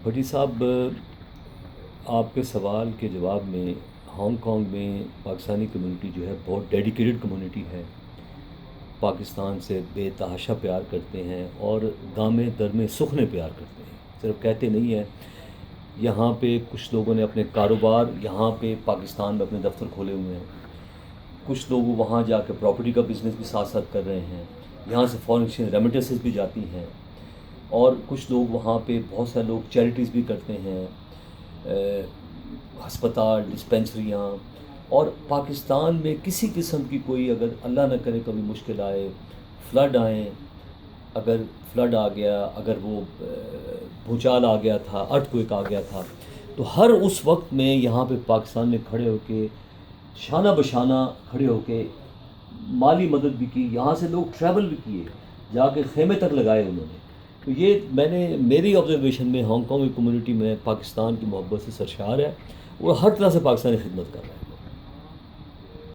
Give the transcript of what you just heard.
بھٹی صاحب، آپ کے سوال کے جواب میں ہانگ کانگ میں پاکستانی کمیونٹی جو ہے بہت ڈیڈیکیٹڈ کمیونٹی ہے، پاکستان سے بے تحاشا پیار کرتے ہیں اور گامے در میں سخن پیار کرتے ہیں، صرف کہتے نہیں ہیں۔ یہاں پہ کچھ لوگوں نے اپنے کاروبار یہاں پہ پاکستان میں اپنے دفتر کھولے ہوئے ہیں، کچھ لوگ وہاں جا کے پراپرٹی کا بزنس بھی ساتھ ساتھ کر رہے ہیں، یہاں سے فارن ایکسچینج ریمیٹنسز بھی جاتی ہیں، اور کچھ لوگ وہاں پہ بہت سارے لوگ چیریٹیز بھی کرتے ہیں، ہسپتال، ڈسپینسریاں۔ اور پاکستان میں کسی قسم کی کوئی اگر اللہ نہ کرے کبھی مشکل آئے، فلڈ آئیں، اگر فلڈ آ گیا، اگر وہ بھوچال آ گیا تھا، ارتھ کوئک آ گیا تھا، تو ہر اس وقت میں یہاں پہ پاکستان نے کھڑے ہو کے شانہ بشانہ کھڑے ہو کے مالی مدد بھی کی، یہاں سے لوگ ٹریول بھی کیے، جا کے خیمے تک لگائے انہوں نے۔ تو یہ میری آبزرویشن میں ہانگ کانگ کی کمیونٹی میں پاکستان کی محبت سے سرشار ہے، وہ ہر طرح سے پاکستانی خدمت کر رہا ہے۔